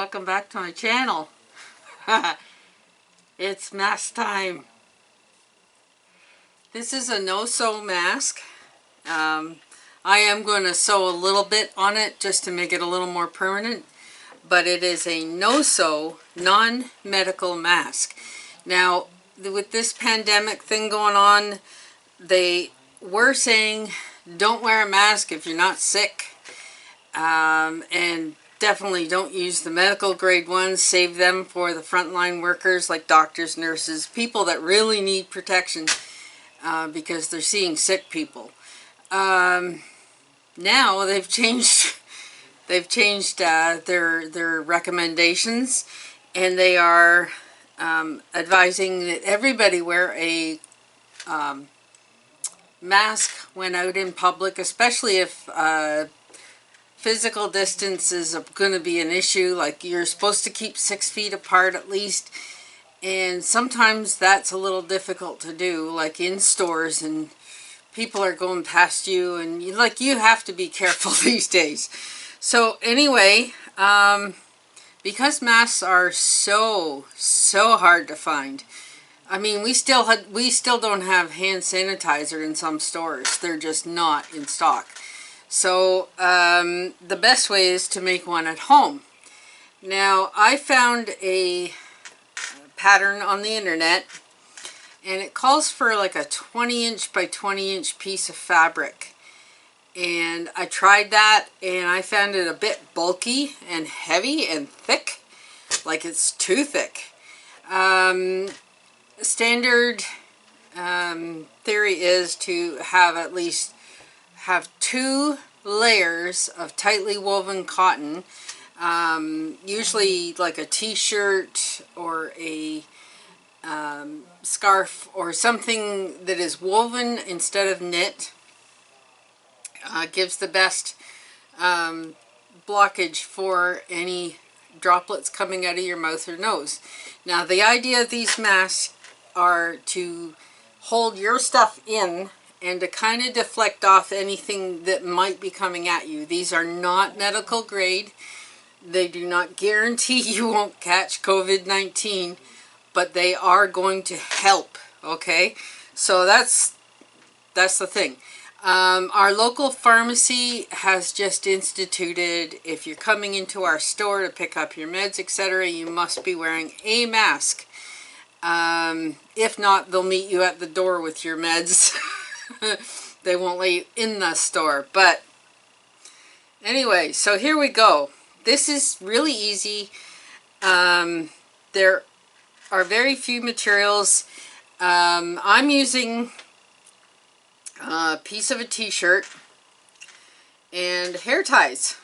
welcome back to my channel. It's mask time. This is a no-sew mask. I am going to sew a little bit on it just to make it a little more permanent, but it is a no-sew, non-medical mask. Now, with this pandemic thing going on, they were saying don't wear a mask if you're not sick, and definitely don't use the medical grade ones. Save them for the frontline workers like doctors, nurses, people that really need protection because they're seeing sick people. Now they've changed their recommendations, and they are advising that everybody wear a mask when out in public, especially if physical distance is going to be an issue. Like, you're supposed to keep 6 feet apart at least, and sometimes that's a little difficult to do, like in stores, and people are going past you, and you have to be careful these days. So anyway, because masks are so hard to find. I mean, we still don't have hand sanitizer in some stores. They're just not in stock. So the best way is to make one at home. Now, I found a pattern on the internet, and it calls for like a 20-inch by 20-inch piece of fabric. And I tried that, and I found it a bit bulky and heavy and thick, like it's too thick. Standard theory is to have at least 2 layers of tightly woven cotton, usually like a t-shirt or a scarf or something that is woven instead of knit. Gives the best blockage for any droplets coming out of your mouth or nose. Now, the idea of these masks are to hold your stuff in and to kind of deflect off anything that might be coming at you. These are not medical grade. They do not guarantee you won't catch COVID-19, but they are going to help, okay? So that's the thing. Our local pharmacy has just instituted, if you're coming into our store to pick up your meds, etc., you must be wearing a mask. If not, they'll meet you at the door with your meds. They won't let you in the store. But anyway, so here we go. This is really easy. There are very few materials. I'm using a piece of a t-shirt and hair ties.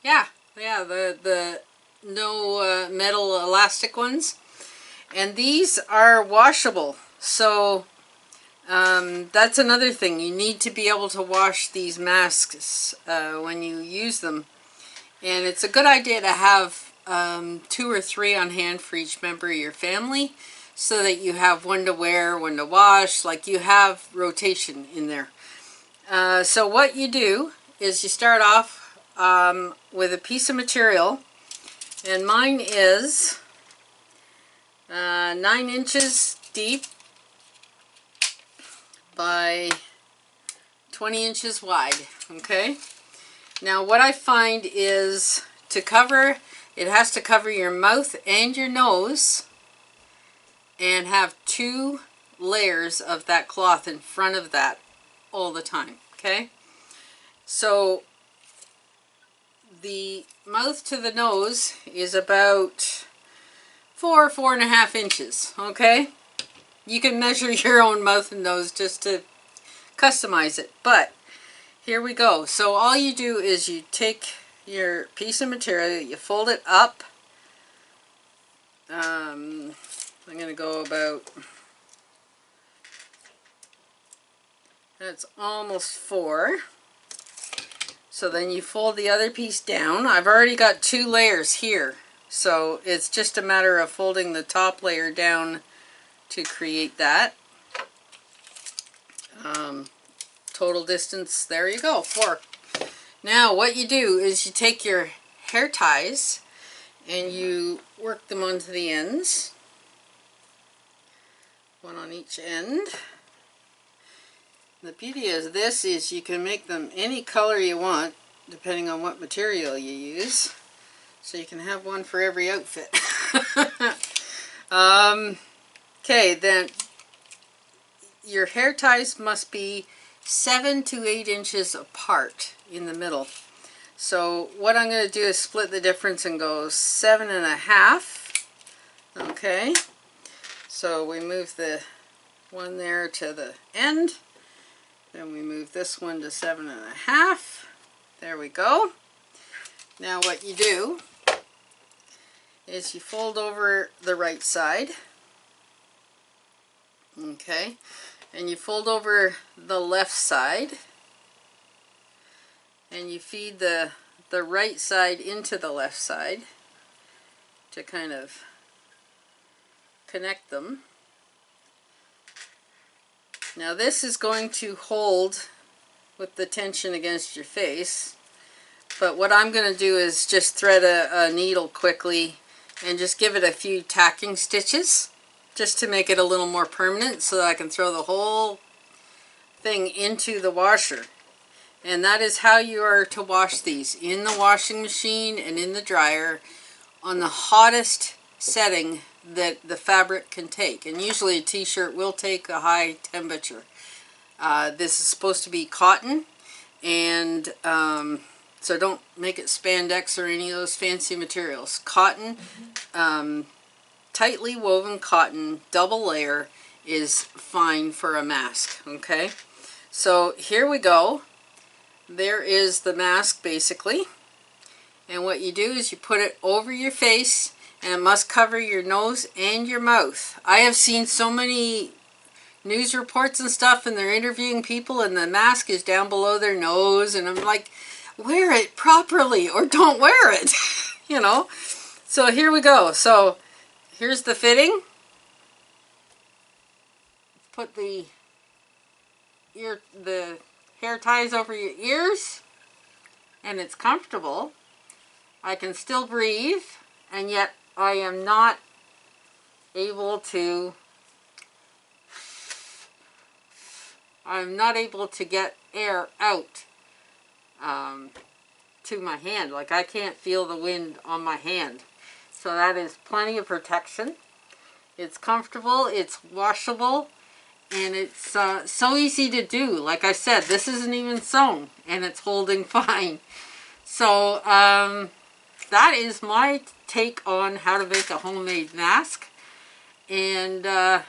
yeah, the no metal elastic ones. And these are washable. So that's another thing. You need to be able to wash these masks when you use them. And it's a good idea to have 2 or 3 on hand for each member of your family, so that you have one to wear, one to wash, like you have rotation in there. So what you do is you start off with a piece of material, and mine is 9 inches deep by 20 inches wide, okay? Now, what I find is it has to cover your mouth and your nose, and have 2 layers of that cloth in front of that all the time, okay? So the mouth to the nose is about 4.5 inches, okay? You can measure your own mouth and nose just to customize it, but here we go. So all you do is you take your piece of material, you fold it up. I'm going to go about, that's almost 4. So then you fold the other piece down. I've already got 2 layers here, so it's just a matter of folding the top layer down to create that. Total distance, there you go, 4. Now what you do is you take your hair ties and you work them onto the ends, one on each end. The beauty of this is you can make them any color you want depending on what material you use, so you can have one for every outfit. Okay, then your hair ties must be 7 to 8 inches apart in the middle. So what I'm going to do is split the difference and go 7.5. Okay, so we move the one there to the end, then we move this one to 7.5. There we go. Now what you do is you fold over the right side, okay, and you fold over the left side, and you feed the right side into the left side to kind of connect them. Now this is going to hold with the tension against your face, but what I'm going to do is just thread a needle quickly and just give it a few tacking stitches just to make it a little more permanent so that I can throw the whole thing into the washer. And that is how you are to wash these, in the washing machine and in the dryer on the hottest setting that the fabric can take. And usually a t-shirt will take a high temperature. This is supposed to be cotton, and so don't make it spandex or any of those fancy materials. Cotton, tightly woven cotton, double layer, is fine for a mask. Okay, so here we go. There is the mask basically, and what you do is you put it over your face, and it must cover your nose and your mouth. I have seen so many news reports and stuff, and they're interviewing people and the mask is down below their nose, and I'm like, wear it properly or don't wear it. You know, so here we go. So here's the fitting. Put the hair ties over your ears, and it's comfortable. I can still breathe, and yet I am not able to get air out to my hand. Like, I can't feel the wind on my hand. So that is plenty of protection. It's comfortable, it's washable, and it's so easy to do. Like I said, this isn't even sewn, and it's holding fine. So that is my take on how to make a homemade mask. And I'm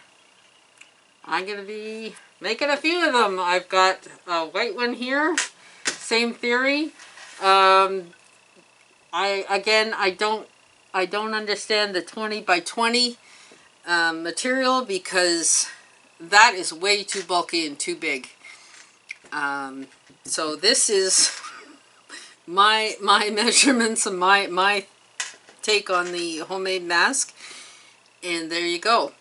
going to be making a few of them. I've got a white one here, same theory. I don't understand the 20 by 20 material, because that is way too bulky and too big. So this is my measurements and my take on the homemade mask, and there you go.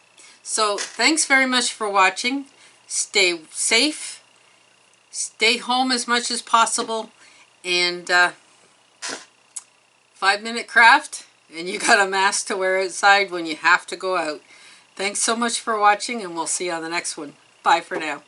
So thanks very much for watching. Stay safe, stay home as much as possible, and 5-minute craft, and you got a mask to wear outside when you have to go out. Thanks so much for watching, and we'll see you on the next one. Bye for now.